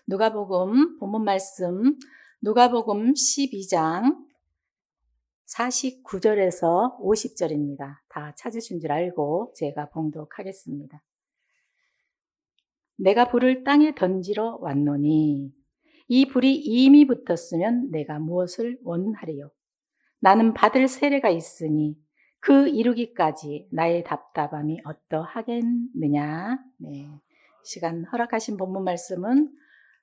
누가복음 본문 말씀 누가복음 12장 49절에서 50절입니다. 다 찾으신 줄 알고 제가 봉독하겠습니다. 내가 불을 땅에 던지러 왔노니 이 불이 이미 붙었으면 내가 무엇을 원하리요? 나는 받을 세례가 있으니 그 이루기까지 나의 답답함이 어떠하겠느냐? 네. 시간 허락하신 본문 말씀은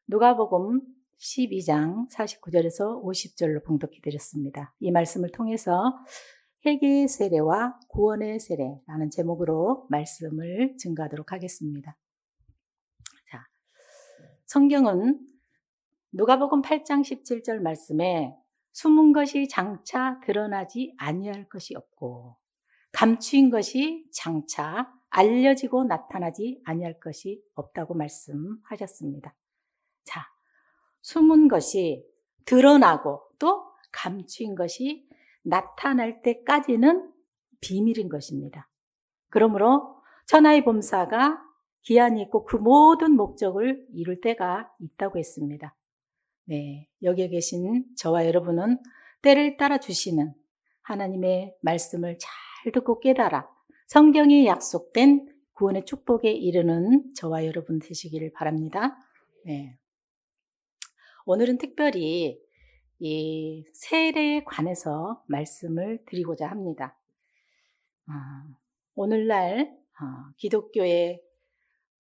누가복음 12장 49절에서 50절로 봉독해 드렸습니다. 이 말씀을 통해서 회개의 세례와 구원의 세례라는 제목으로 말씀을 증거하도록 하겠습니다. 자, 성경은 누가복음 8장 17절 말씀에 숨은 것이 장차 드러나지 아니할 것이 없고 감추인 것이 장차 알려지고 나타나지 아니할 것이 없다고 말씀하셨습니다. 자, 숨은 것이 드러나고 또 감추인 것이 나타날 때까지는 비밀인 것입니다. 그러므로 천하의 범사가 기한이 있고 그 모든 목적을 이룰 때가 있다고 했습니다. 네, 여기에 계신 저와 여러분은 때를 따라 주시는 하나님의 말씀을 잘 듣고 깨달아 성경에 약속된 구원의 축복에 이르는 저와 여러분 되시기를 바랍니다. 네. 오늘은 특별히 이 세례에 관해서 말씀을 드리고자 합니다. 오늘날 기독교의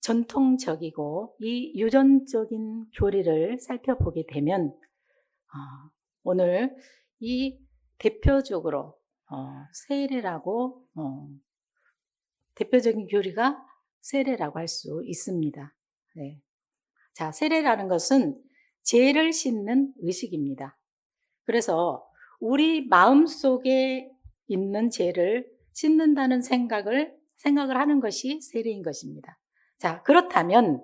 전통적이고 이 유전적인 교리를 살펴보게 되면 오늘 이 대표적으로 세례라고 대표적인 교리가 세례라고 할 수 있습니다. 네. 자, 세례라는 것은 죄를 씻는 의식입니다. 그래서 우리 마음속에 있는 죄를 씻는다는 생각을 하는 것이 세례인 것입니다. 자, 그렇다면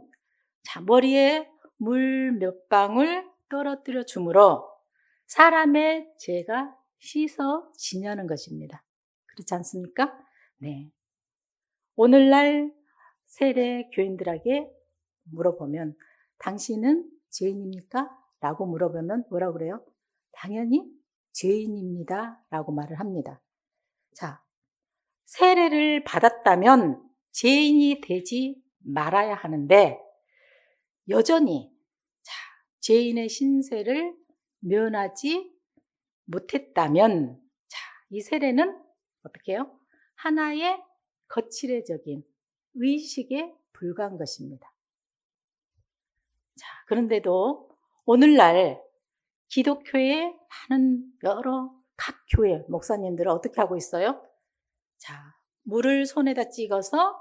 머리에 물 몇 방울 떨어뜨려 줌으로 사람의 죄가 씻어지냐는 것입니다. 그렇지 않습니까? 네. 오늘날 세례 교인들에게 물어보면 당신은 죄인입니까? 라고 물어보면 뭐라고 그래요? 당연히 죄인입니다. 라고 말을 합니다. 자, 세례를 받았다면 죄인이 되지 말아야 하는데 여전히 죄인의 신세를 면하지 못했다면 이 세례는 어떻게 해요? 하나의 거칠애적인 의식에 불과한 것입니다. 자, 그런데도 오늘날 기독교의 많은 여러 각 교회 목사님들은 어떻게 하고 있어요? 자, 물을 손에다 찍어서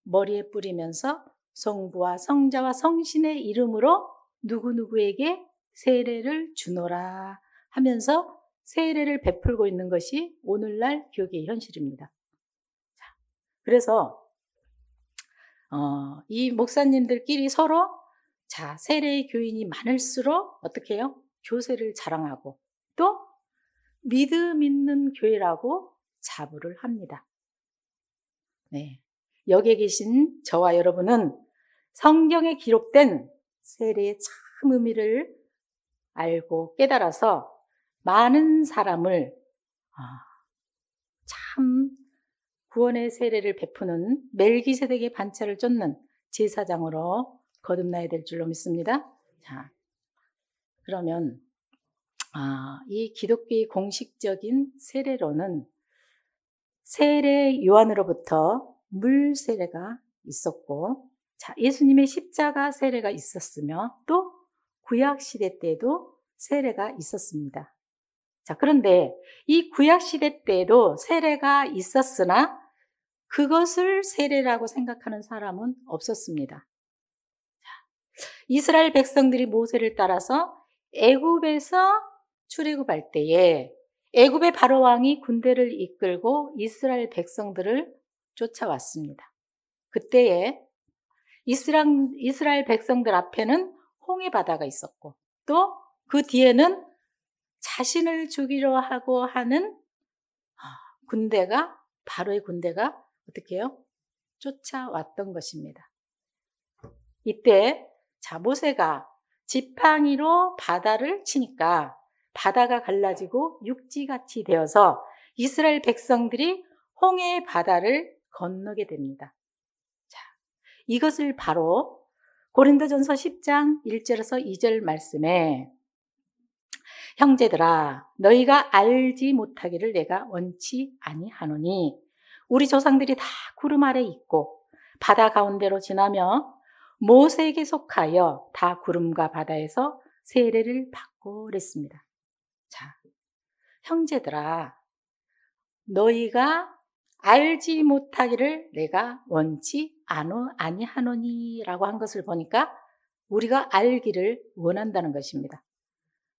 머리에 뿌리면서 성부와 성자와 성신의 이름으로 누구누구에게 세례를 주노라 하면서 세례를 베풀고 있는 것이 오늘날 교계의 현실입니다. 자, 그래서 이 목사님들끼리 서로 세례의 교인이 많을수록 어떻게 해요? 교세를 자랑하고 또 믿음 있는 교회라고 자부를 합니다. 네. 여기에 계신 저와 여러분은 성경에 기록된 세례의 참 의미를 알고 깨달아서 많은 사람을 참 구원의 세례를 베푸는 멜기세덱의 반차를 쫓는 제사장으로 거듭나야 될 줄로 믿습니다. 자, 그러면 이 기독교의 공식적인 세례로는 세례 요한으로부터 물 세례가 있었고, 예수님의 십자가 세례가 있었으며 또 구약 시대 때도 세례가 있었습니다. 자, 그런데 이 구약 시대 때도 세례가 있었으나 그것을 세례라고 생각하는 사람은 없었습니다. 이스라엘 백성들이 모세를 따라서 애굽에서 출애굽할 때에 애굽의 바로 왕이 군대를 이끌고 이스라엘 백성들을 쫓아왔습니다. 그때에 이스라엘 백성들 앞에는 홍해 바다가 있었고 또 그 뒤에는 자신을 죽이려 하고 하는 군대가 바로의 군대가 어떻게 해요? 쫓아왔던 것입니다. 이때 모세가 지팡이로 바다를 치니까 바다가 갈라지고 육지같이 되어서 이스라엘 백성들이 홍해 바다를 건너게 됩니다. 자, 이것을 바로 고린도전서 10장 1절에서 2절 말씀에 형제들아 너희가 알지 못하기를 내가 원치 아니하노니 우리 조상들이 다 구름 아래 있고 바다 가운데로 지나며 모세에게 속하여 다 구름과 바다에서 세례를 받고 그랬습니다. 자, 형제들아 너희가 알지 못하기를 내가 원치 아니하노니 라고 한 것을 보니까 우리가 알기를 원한다는 것입니다.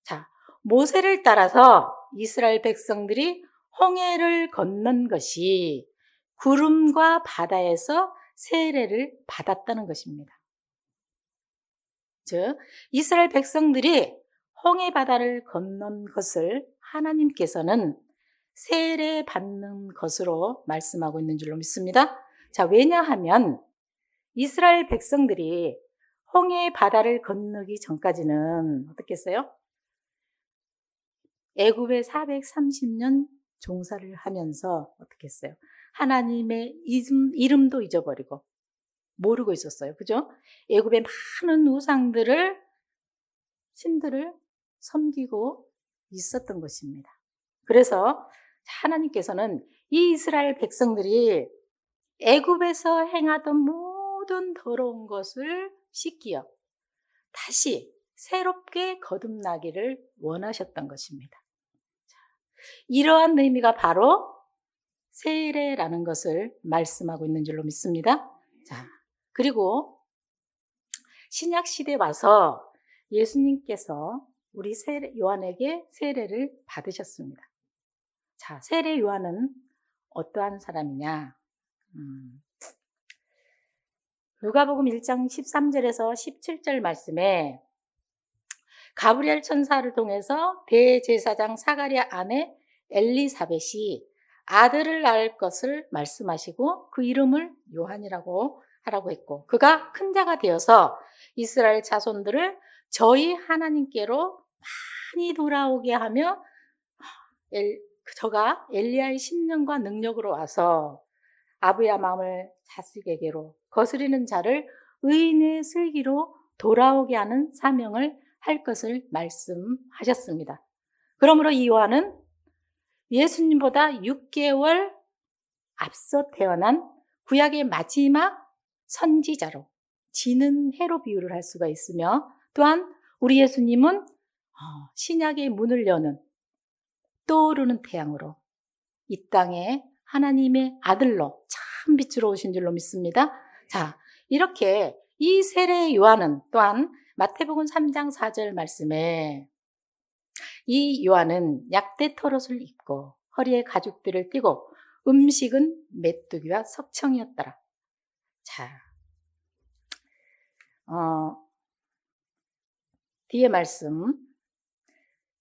자, 모세를 따라서 이스라엘 백성들이 홍해를 건넌 것이 구름과 바다에서 세례를 받았다는 것입니다. 즉, 이스라엘 백성들이 홍해 바다를 건넌 것을 하나님께서는 세례 받는 것으로 말씀하고 있는 줄로 믿습니다. 자, 왜냐하면 이스라엘 백성들이 홍해 바다를 건너기 전까지는 어떻게 했어요? 애굽에 430년 종사를 하면서 어떻게 했어요? 하나님의 이름도 잊어버리고 모르고 있었어요. 그죠? 애굽의 많은 우상들을 신들을 섬기고 있었던 것입니다. 그래서 하나님께서는 이 이스라엘 백성들이 애굽에서 행하던 모든 더러운 것을 씻기어 다시 새롭게 거듭나기를 원하셨던 것입니다. 이러한 의미가 바로 세례라는 것을 말씀하고 있는 줄로 믿습니다. 자, 그리고 신약 시대에 와서 예수님께서 우리 요한에게 세례를 받으셨습니다. 자, 세례 요한은 어떠한 사람이냐? 누가복음 1장 13절에서 17절 말씀에 가브리엘 천사를 통해서 대제사장 사가랴 아내 엘리사벳이 아들을 낳을 것을 말씀하시고 그 이름을 요한이라고 하라고 했고 그가 큰 자가 되어서 이스라엘 자손들을 저희 하나님께로 많이 돌아오게 하며 저가 엘리야의 심령과 능력으로 와서 아부야 마음을 다스리게로 거스리는 자를 의인의 슬기로 돌아오게 하는 사명을 할 것을 말씀하셨습니다. 그러므로 이 요한은 예수님보다 6개월 앞서 태어난 구약의 마지막 선지자로 지는 해로 비유를 할 수가 있으며 또한 우리 예수님은 신약의 문을 여는 떠오르는 태양으로 이 땅에 하나님의 아들로 참 빛으로 오신 줄로 믿습니다. 자, 이렇게 이 세례 요한은 또한 마태복음 3장 4절 말씀에 이 요한은 약대 털옷을 입고 허리에 가죽들을 띠고 음식은 메뚜기와 석청이었더라. 자, 뒤에 말씀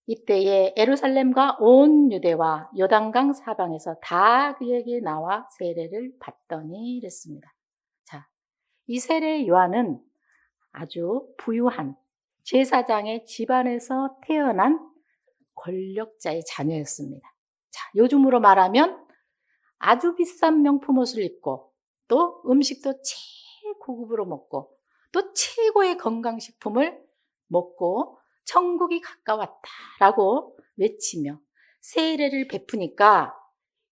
이때에 예루살렘과 온 유대와 요단강 사방에서 다 그에게 나와 세례를 받더니 이랬습니다. 자, 이 세례 요한은 아주 부유한 제사장의 집안에서 태어난 권력자의 자녀였습니다. 자, 요즘으로 말하면 아주 비싼 명품 옷을 입고 또 음식도 최고급으로 먹고 또 최고의 건강식품을 먹고 천국이 가까웠다라고 외치며 세례를 베푸니까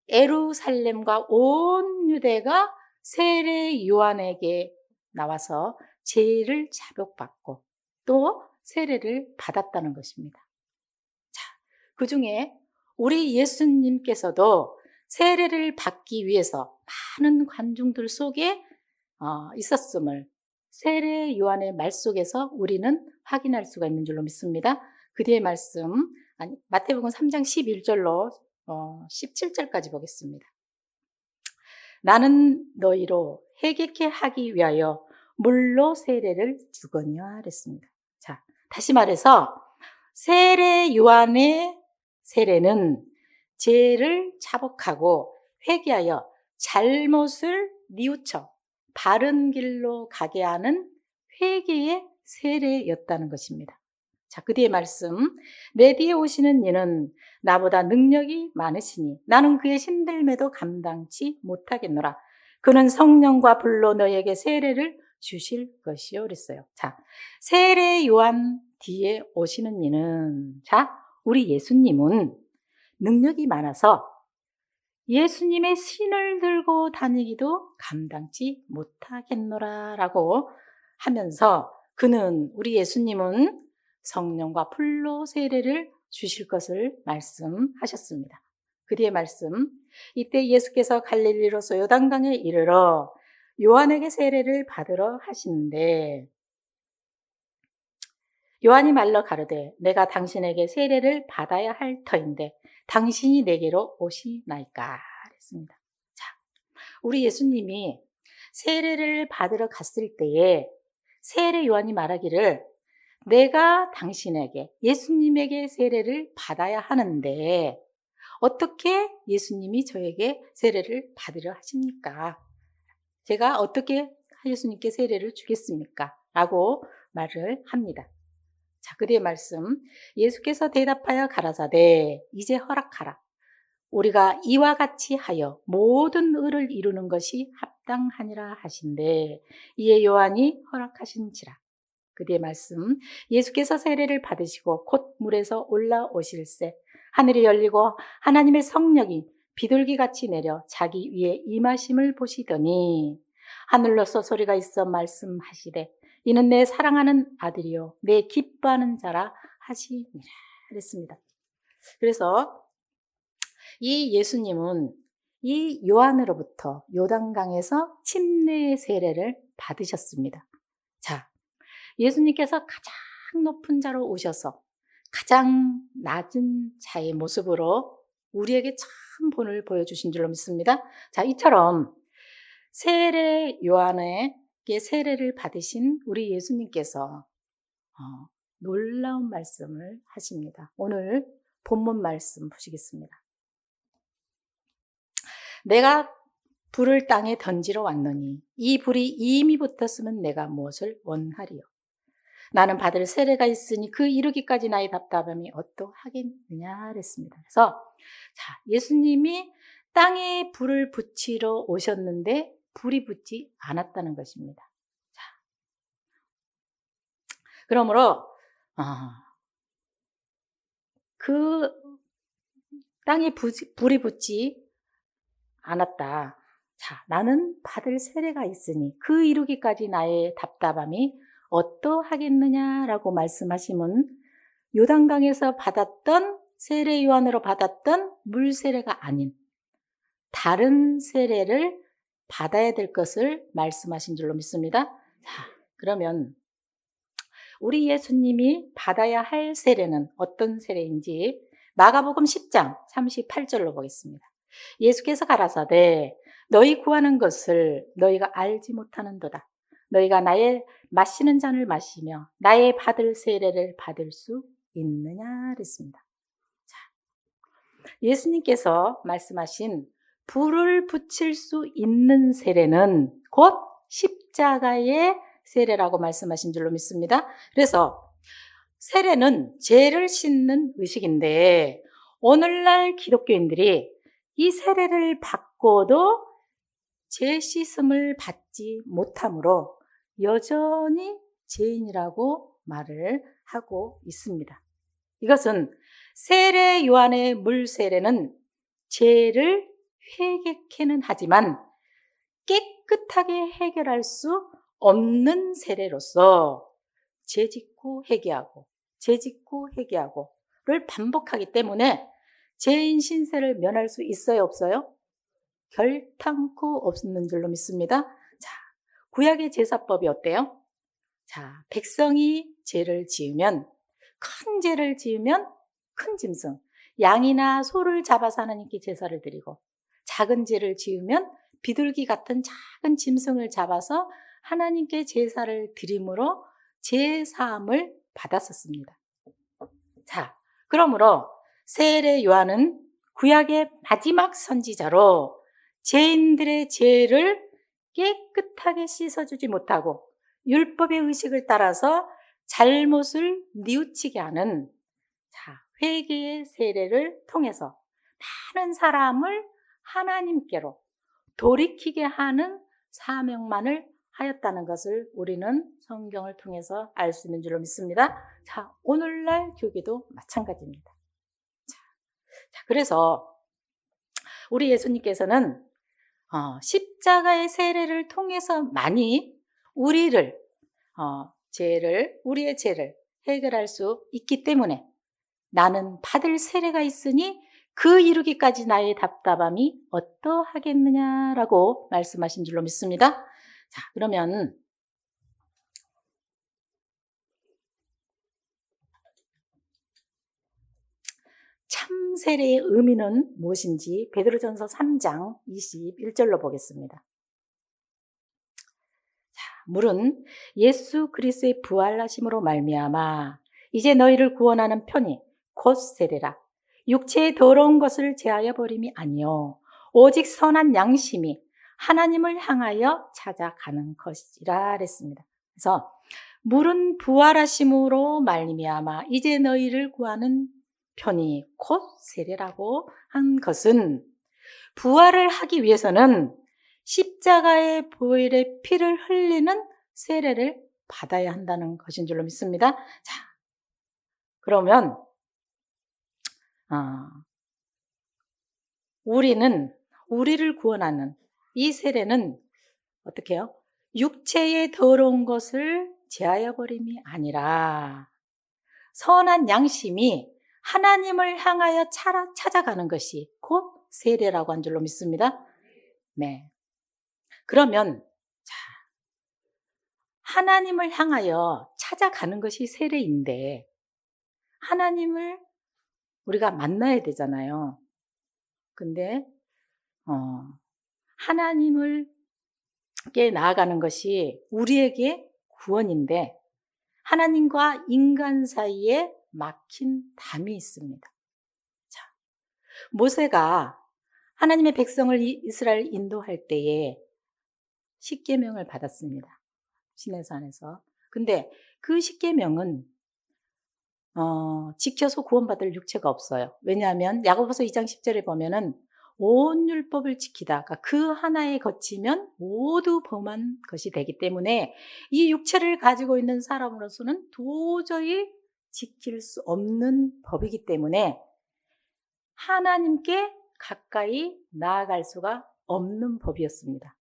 예루살렘과 온 유대가 세례 요한에게 나와서 죄를 자복받고 또 세례를 받았다는 것입니다. 자, 그 중에 우리 예수님께서도 세례를 받기 위해서 많은 관중들 속에 있었음을 세례 요한의 말 속에서 우리는 확인할 수가 있는 줄로 믿습니다. 그 뒤에 말씀 마태복음 3장 11절로 17절까지 보겠습니다. 나는 너희로 회개케 하기 위하여 물로 세례를 주거니와 그랬습니다. 자, 다시 말해서 세례 요한의 세례는 죄를 자복하고 회개하여 잘못을 뉘우쳐 바른 길로 가게 하는 회개의 세례였다는 것입니다. 자, 그 뒤에 말씀. 내 뒤에 오시는 이는 나보다 능력이 많으시니 나는 그의 힘들매도 감당치 못하겠노라. 그는 성령과 불로 너에게 세례를 주실 것이요 그랬어요. 자, 세례 요한 뒤에 오시는 이는, 자, 우리 예수님은 능력이 많아서 예수님의 신을 들고 다니기도 감당치 못하겠노라 라고 하면서 우리 예수님은 성령과 불로 세례를 주실 것을 말씀하셨습니다. 그 뒤에 말씀. 이때 예수께서 갈릴리로서 요단강에 이르러 요한에게 세례를 받으러 하시는데 요한이 말러 가로되 내가 당신에게 세례를 받아야 할 터인데 당신이 내게로 오시나이까 그랬습니다. 자, 우리 예수님이 세례를 받으러 갔을 때에 세례 요한이 말하기를 내가 당신에게, 예수님에게 세례를 받아야 하는데 어떻게 예수님이 저에게 세례를 받으려 하십니까? 제가 어떻게 예수님께 세례를 주겠습니까? 라고 말을 합니다. 자, 그 뒤에 말씀. 예수께서 대답하여 가라사대 이제 허락하라. 우리가 이와 같이 하여 모든 의를 이루는 것이 합당하니라 하신대 이에 요한이 허락하신지라. 그 뒤에 말씀. 예수께서 세례를 받으시고 곧 물에서 올라오실새 하늘이 열리고 하나님의 성령이 비둘기같이 내려 자기 위에 임하심을 보시더니 하늘로서 소리가 있어 말씀하시되 이는 내 사랑하는 아들이요 내 기뻐하는 자라 하시니라 그랬습니다. 그래서 이 예수님은 이 요한으로부터 요단강에서 침례의 세례를 받으셨습니다. 자, 예수님께서 가장 높은 자로 오셔서 가장 낮은 자의 모습으로 우리에게 참 본을 보여주신 줄로 믿습니다. 자, 이처럼 세례 요한에게 세례를 받으신 우리 예수님께서 놀라운 말씀을 하십니다. 오늘 본문 말씀 보시겠습니다. 내가 불을 땅에 던지러 왔노니 이 불이 이미 붙었으면 내가 무엇을 원하리요. 나는 받을 세례가 있으니 그 이루기까지 나의 답답함이 어떠하겠느냐 그랬습니다. 그래서 자, 예수님이 땅에 불을 붙이러 오셨는데 불이 붙지 않았다는 것입니다. 자, 그러므로 그 땅에 불이 붙지 않았다. 자, 나는 받을 세례가 있으니 그 이루기까지 나의 답답함이 어떠하겠느냐라고 말씀하시면 요단강에서 받았던 세례 요한으로 받았던 물 세례가 아닌 다른 세례를 받아야 될 것을 말씀하신 줄로 믿습니다. 자, 그러면 우리 예수님이 받아야 할 세례는 어떤 세례인지 마가복음 10장 38절로 보겠습니다. 예수께서 가라사대 너희 구하는 것을 너희가 알지 못하는도다. 너희가 나의 마시는 잔을 마시며 나의 받을 세례를 받을 수 있느냐 그랬습니다. 자, 예수님께서 말씀하신 불을 붙일 수 있는 세례는 곧 십자가의 세례라고 말씀하신 줄로 믿습니다. 그래서 세례는 죄를 씻는 의식인데 오늘날 기독교인들이 이 세례를 받고도 죄 씻음을 받지 못하므로 여전히 죄인이라고 말을 하고 있습니다. 이것은 세례 요한의 물 세례는 죄를 회개케는 하지만 깨끗하게 해결할 수 없는 세례로서 죄 짓고 회개하고를 반복하기 때문에 죄인 신세를 면할 수 있어요, 없어요? 결탄코 없는 줄로 믿습니다. 자, 구약의 제사법이 어때요? 자, 백성이 죄를 지으면 큰 짐승, 양이나 소를 잡아서 하나님께 제사를 드리고 작은 죄를 지으면 비둘기 같은 작은 짐승을 잡아서 하나님께 제사를 드림으로 제사함을 받았었습니다. 자, 그러므로 세례 요한은 구약의 마지막 선지자로 죄인들의 죄를 깨끗하게 씻어주지 못하고 율법의 의식을 따라서 잘못을 뉘우치게 하는 회개의 세례를 통해서 많은 사람을 하나님께로 돌이키게 하는 사명만을 하였다는 것을 우리는 성경을 통해서 알 수 있는 줄로 믿습니다. 오늘날 교회도 마찬가지입니다. 그래서 우리 예수님께서는 십자가의 세례를 통해서 많이 우리의 죄를 해결할 수 있기 때문에 나는 받을 세례가 있으니 그 이루기까지 나의 답답함이 어떠하겠느냐라고 말씀하신 줄로 믿습니다. 그러면 참 세례의 의미는 무엇인지 베드로전서 3장 21절로 보겠습니다. 물은 예수 그리스도의 부활하심으로 말미암아 이제 너희를 구원하는 편이 곧 세례라. 육체의 더러운 것을 제하여 버림이 아니요 오직 선한 양심이 하나님을 향하여 찾아가는 것이라 그랬습니다. 그래서 물은 부활하심으로 말미암아 이제 너희를 구하는 편이 곧 세례라고 한 것은 부활을 하기 위해서는 십자가의 보혈의 피를 흘리는 세례를 받아야 한다는 것인 줄로 믿습니다. 그러면 우리를 구원하는 이 세례는 어떻게 해요? 육체의 더러운 것을 제하여 버림이 아니라 선한 양심이 하나님을 향하여 찾아가는 것이 곧 세례라고 한 줄로 믿습니다. 네. 그러면 하나님을 향하여 찾아가는 것이 세례인데 하나님을 우리가 만나야 되잖아요. 근데 하나님께 나아가는 것이 우리에게 구원인데 하나님과 인간 사이에 막힌 담이 있습니다. 모세가 하나님의 백성을 이스라엘 인도할 때에 십계명을 받았습니다. 시내산에서. 근데 그 십계명은 지켜서 구원받을 육체가 없어요. 왜냐하면 야고보서 2장 10절에 보면은 온 율법을 지키다가 그 하나에 거치면 모두 범한 것이 되기 때문에 이 육체를 가지고 있는 사람으로서는 도저히 지킬 수 없는 법이기 때문에 하나님께 가까이 나아갈 수가 없는 법이었습니다.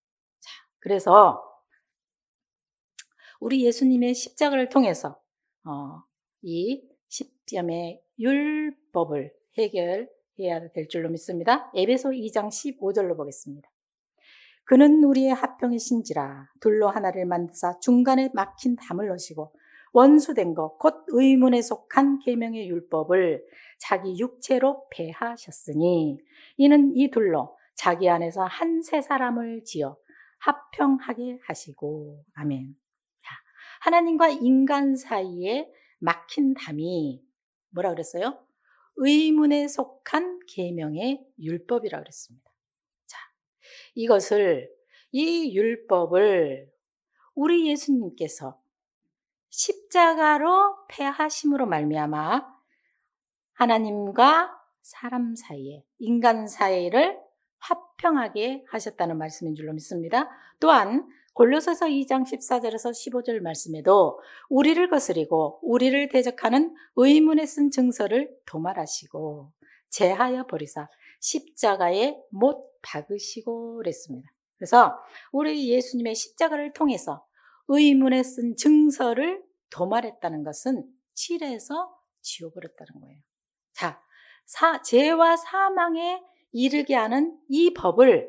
그래서 우리 예수님의 십자가를 통해서 이 십점의 율법을 해결해야 될 줄로 믿습니다. 에베소 2장 15절로 보겠습니다. 그는 우리의 합병이신지라 둘로 하나를 만드사 중간에 막힌 담을 넣으시고 원수된 것 곧 의문에 속한 계명의 율법을 자기 육체로 폐하셨으니 이는 이 둘로 자기 안에서 한 새 사람을 지어 합평하게 하시고. 아멘. 하나님과 인간 사이에 막힌 담이 뭐라 그랬어요? 의문에 속한 계명의 율법이라 그랬습니다. 이 율법을 우리 예수님께서 십자가로 폐하심으로 말미암아 하나님과 사람 사이에, 인간 사이를 화평하게 하셨다는 말씀인 줄로 믿습니다. 또한 골로새서 2장 14절에서 15절 말씀에도 우리를 거스리고 우리를 대적하는 의문에 쓴 증서를 도말하시고 제하여 버리사 십자가에 못 박으시고 그랬습니다. 그래서 우리 예수님의 십자가를 통해서 의문에 쓴 증서를 도말했다는 것은 칠해서 지워버렸다는 거예요. 죄와 사망에 이르게 하는 이 법을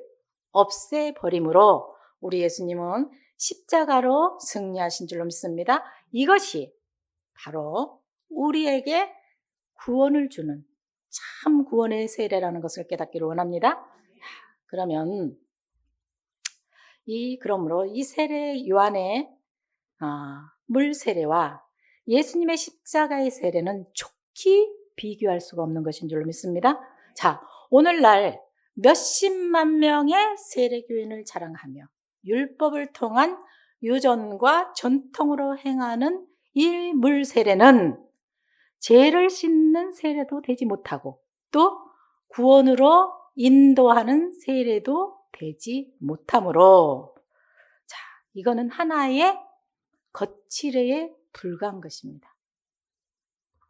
없애버림으로 우리 예수님은 십자가로 승리하신 줄로 믿습니다. 이것이 바로 우리에게 구원을 주는 참 구원의 세례라는 것을 깨닫기를 원합니다. 그러므로 이 세례 요한의 물 세례와 예수님의 십자가의 세례는 좋게 비교할 수가 없는 것인 줄로 믿습니다. 오늘날 몇십만 명의 세례교인을 자랑하며 율법을 통한 유전과 전통으로 행하는 이 물 세례는 죄를 씻는 세례도 되지 못하고 또 구원으로 인도하는 세례도 되지 못하므로 자, 이거는 하나의 거칠애에 불과한 것입니다.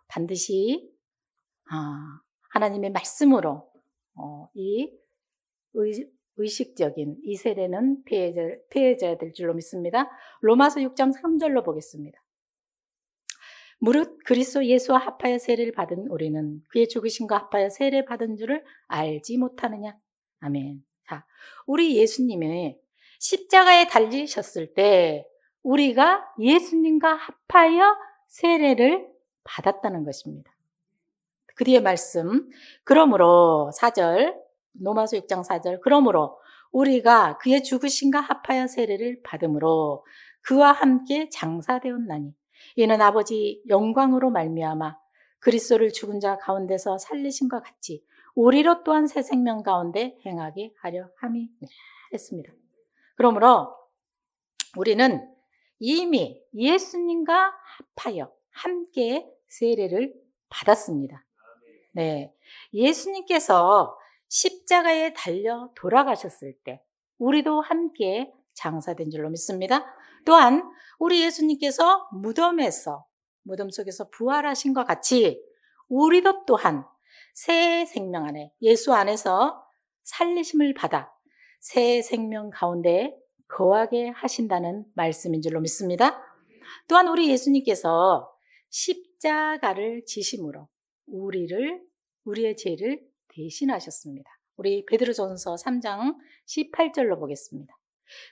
반드시 하나님의 말씀으로 이 의식적인 이 세례는 피해져야 될 줄로 믿습니다. 로마서 6장 3절로 보겠습니다. 무릇 그리스도 예수와 합하여 세례를 받은 우리는 그의 죽으심과 합하여 세례 받은 줄을 알지 못하느냐. 아멘. 자, 우리 예수님이 십자가에 달리셨을 때 우리가 예수님과 합하여 세례를 받았다는 것입니다. 그 뒤에 말씀, 그러므로 4절, 로마서 6장 4절, 그러므로 우리가 그의 죽으심과 합하여 세례를 받음으로 그와 함께 장사되었나니 이는 아버지 영광으로 말미암아 그리스도를 죽은 자 가운데서 살리심과 같이 우리로 또한 새 생명 가운데 행하게 하려 함이라 했습니다. 그러므로 우리는 이미 예수님과 합하여 함께 세례를 받았습니다. 네, 예수님께서 십자가에 달려 돌아가셨을 때 우리도 함께 장사된 줄로 믿습니다. 또한 우리 예수님께서 무덤 속에서 부활하신 것 같이 우리도 또한 새 생명 안에 예수 안에서 살리심을 받아 새 생명 가운데 거하게 하신다는 말씀인 줄로 믿습니다. 또한 우리 예수님께서 십자가를 지심으로 우리의 죄를 대신하셨습니다. 우리 베드로전서 3장 18절로 보겠습니다.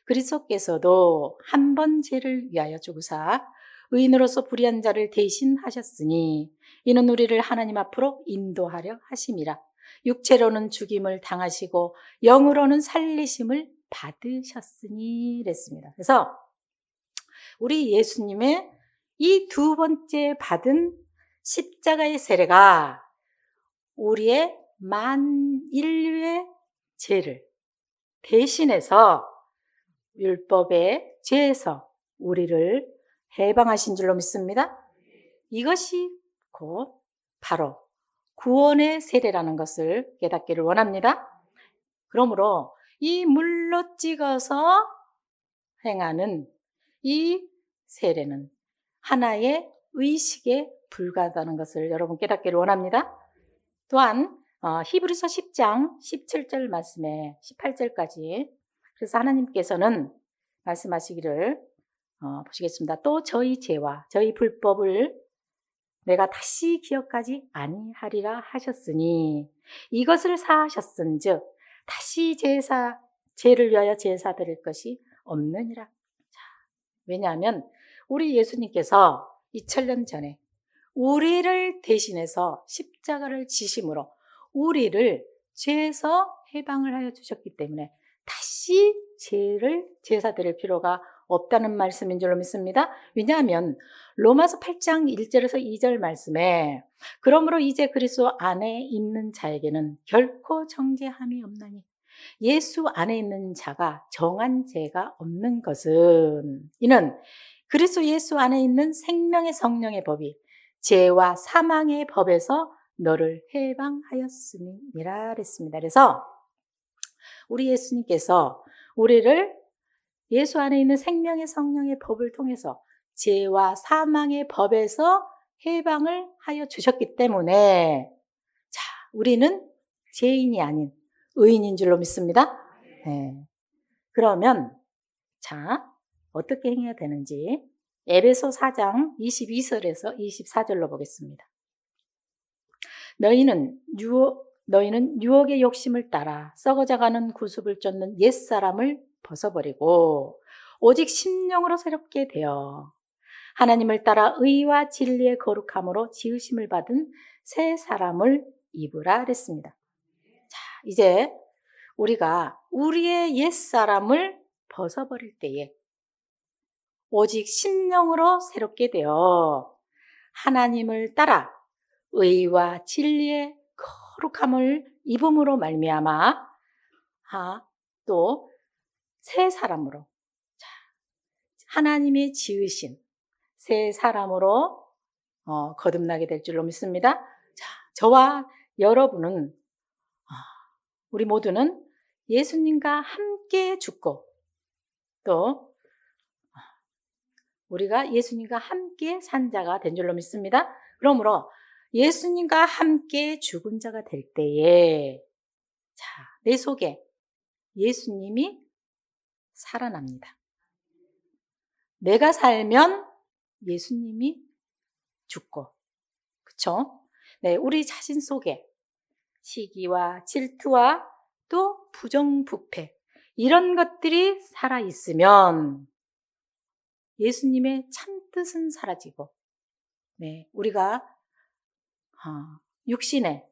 그리스도께서도 한 번 죄를 위하여 죽으사 의인으로서 불의한 자를 대신하셨으니 이는 우리를 하나님 앞으로 인도하려 하심이라. 육체로는 죽임을 당하시고 영으로는 살리심을 받으셨으니 그랬습니다. 그래서 우리 예수님의 이 두 번째 받은 십자가의 세례가 우리의 인류의 죄를 대신해서 율법의 죄에서 우리를 해방하신 줄로 믿습니다. 이것이 곧 바로 구원의 세례라는 것을 깨닫기를 원합니다. 그러므로 이 물로 찍어서 행하는 이 세례는 하나의 의식에 불과하다는 것을 여러분 깨닫기를 원합니다. 또한 히브리서 10장 17절 말씀에 18절까지 그래서 하나님께서는 말씀하시기를 보시겠습니다. 또 저희 죄와 저희 불법을 내가 다시 기억하지 아니하리라 하셨으니 이것을 사하셨은즉 다시 죄를 위하여 제사 드릴 것이 없느니라. 자, 왜냐하면 우리 예수님께서 2000년 전에 우리를 대신해서 십자가를 지심으로 우리를 죄에서 해방을 하여 주셨기 때문에 다시 죄를 제사 드릴 필요가 없다는 말씀인 줄로 믿습니다. 왜냐하면 로마서 8장 1절에서 2절 말씀에 그러므로 이제 그리스도 안에 있는 자에게는 결코 정죄함이 없나니 예수 안에 있는 자가 정한 죄가 없는 것은 이는 그리스도 예수 안에 있는 생명의 성령의 법이 죄와 사망의 법에서 너를 해방하였음이라 그랬습니다. 그래서 우리 예수님께서 우리를 예수 안에 있는 생명의 성령의 법을 통해서 죄와 사망의 법에서 해방을 하여 주셨기 때문에 자, 우리는 죄인이 아닌 의인인 줄로 믿습니다. 네. 그러면 자, 어떻게 행해야 되는지 에베소 4장 22절에서 24절로 보겠습니다. 너희는 유혹의 욕심을 따라 썩어져가는 구습을 쫓는 옛사람을 벗어버리고 오직 심령으로 새롭게 되어 하나님을 따라 의와 진리의 거룩함으로 지으심을 받은 새 사람을 입으라 그랬습니다. 자, 이제 우리가 우리의 옛사람을 벗어버릴 때에 오직 심령으로 새롭게 되어 하나님을 따라 의와 진리의 거룩함을 입음으로 말미암아 또 새 사람으로 하나님의 지으신 새 사람으로 거듭나게 될 줄로 믿습니다. 자, 저와 여러분은, 우리 모두는 예수님과 함께 죽고 또 우리가 예수님과 함께 산 자가 된 줄로 믿습니다. 그러므로 예수님과 함께 죽은 자가 될 때에 내 속에 예수님이 살아납니다. 내가 살면 예수님이 죽고, 그쵸? 네, 우리 자신 속에 시기와 질투와 또 부정부패 이런 것들이 살아있으면 예수님의 참뜻은 사라지고, 네, 우리가 육신의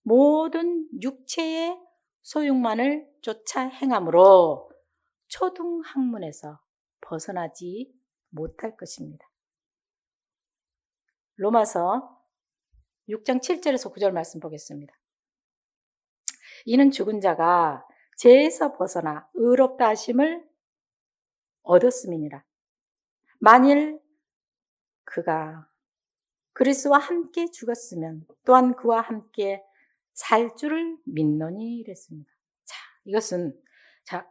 모든 육체의 소욕만을 쫓아 행함으로 초등학문에서 벗어나지 못할 것입니다. 로마서 6장 7절에서 9절 말씀 보겠습니다. 이는 죽은 자가 죄에서 벗어나 의롭다 하심을 얻었음이니라. 만일 그가 그리스도와 함께 죽었으면 또한 그와 함께 살 줄을 믿노니 이랬습니다. 이것은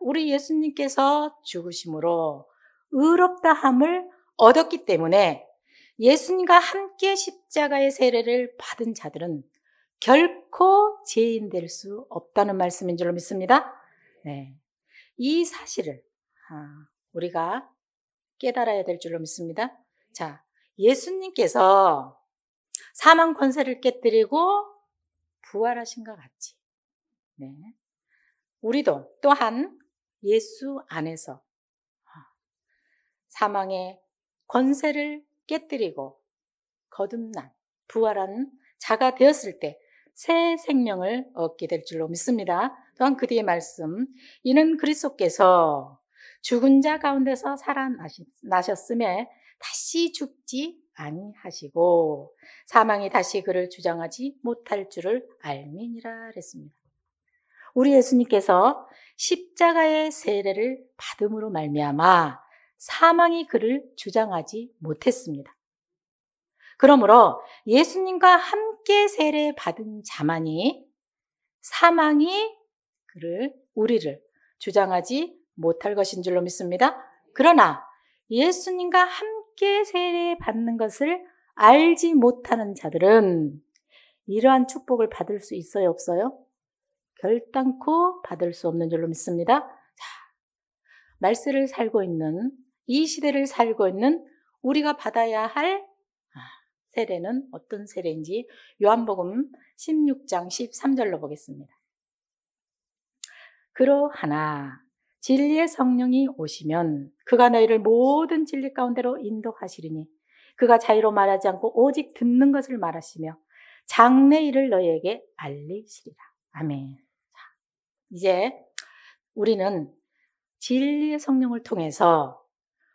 우리 예수님께서 죽으심으로 의롭다함을 얻었기 때문에 예수님과 함께 십자가의 세례를 받은 자들은 결코 죄인 될 수 없다는 말씀인 줄로 믿습니다. 네. 이 사실을 우리가 깨달아야 될 줄로 믿습니다. 예수님께서 사망 권세를 깨뜨리고 부활하신 것 같이, 네, 우리도 또한 예수 안에서 사망의 권세를 깨뜨리고 거듭난 부활한 자가 되었을 때 새 생명을 얻게 될 줄로 믿습니다. 또한 그 뒤의 말씀, 이는 그리스도께서 죽은 자 가운데서 살아나셨음에 다시 죽지 아니하시고 사망이 다시 그를 주장하지 못할 줄을 알미니라 그랬습니다. 우리 예수님께서 십자가의 세례를 받음으로 말미암아 사망이 그를 주장하지 못했습니다. 그러므로 예수님과 함께 세례 받은 자만이 사망이 우리를 주장하지 못할 것인 줄로 믿습니다. 그러나 예수님과 함께 세례 받는 것을 알지 못하는 자들은 이러한 축복을 받을 수 있어요, 없어요? 결단코 받을 수 없는 줄로 믿습니다. 말세를 살고 있는, 이 시대를 살고 있는 우리가 받아야 할 세례는 어떤 세례인지 요한복음 16장 13절로 보겠습니다. 그러하나 진리의 성령이 오시면 그가 너희를 모든 진리 가운데로 인도하시리니 그가 자유로 말하지 않고 오직 듣는 것을 말하시며 장래 일을 너희에게 알리시리라. 아멘. 이제 우리는 진리의 성령을 통해서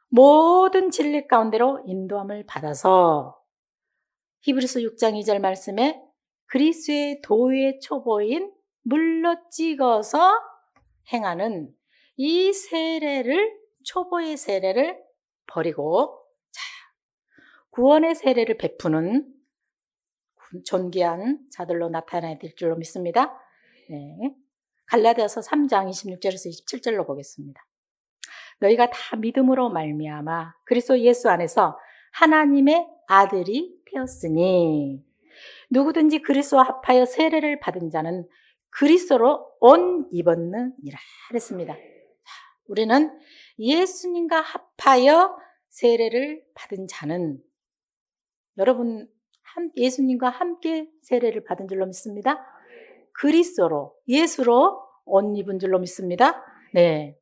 모든 진리 가운데로 인도함을 받아서 히브리서 6장 2절 말씀에 그리스도의 도의 초보인 물로 찍어서 행하는 이 세례를, 초보의 세례를 버리고 구원의 세례를 베푸는 존귀한 자들로 나타나야 될 줄로 믿습니다. 네. 갈라디아서 3장 26절에서 27절로 보겠습니다. 너희가 다 믿음으로 말미암아 그리스도 예수 안에서 하나님의 아들이 되었으니 누구든지 그리스도와 합하여 세례를 받은 자는 그리스도로 옷 입었느니라 했습니다. 우리는 예수님과 합하여 세례를 받은 자는, 여러분 예수님과 함께 세례를 받은 줄로 믿습니다. 그리스도로, 예수로 옷 입은 줄로 믿습니다. 네,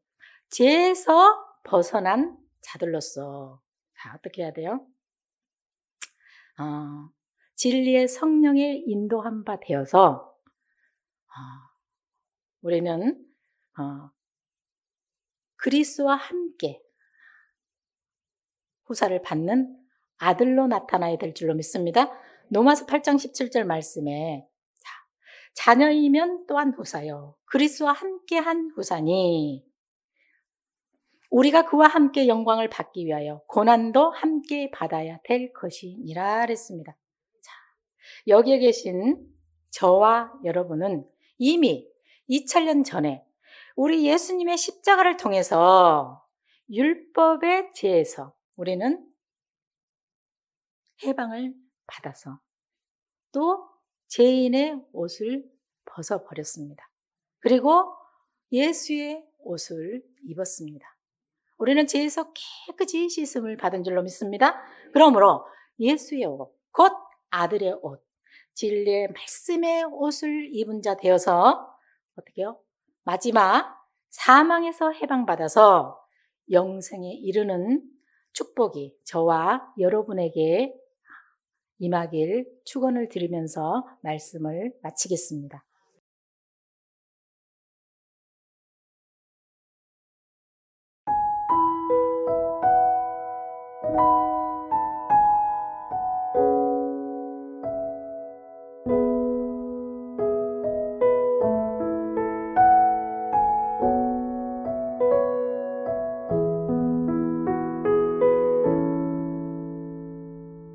죄에서 벗어난 자들로서 어떻게 해야 돼요? 진리의 성령에 인도한 바 되어서 우리는 그리스도와 함께 후사를 받는 아들로 나타나야 될 줄로 믿습니다. 로마서 8장 17절 말씀에 자녀이면 또한 후사요 그리스도와 함께한 후사니 우리가 그와 함께 영광을 받기 위하여 고난도 함께 받아야 될 것이니라 그랬습니다. 자, 여기에 계신 저와 여러분은 이미 2000년 전에 우리 예수님의 십자가를 통해서 율법의 죄에서 우리는 해방을 받아서 또 죄인의 옷을 벗어버렸습니다. 그리고 예수의 옷을 입었습니다. 우리는 죄에서 깨끗이 씻음을 받은 줄로 믿습니다. 그러므로 예수의 옷, 곧 아들의 옷, 진리의 말씀의 옷을 입은 자 되어서 어떻게요? 마지막 사망에서 해방받아서 영생에 이르는 축복이 저와 여러분에게 임하길 축원을 드리면서 말씀을 마치겠습니다.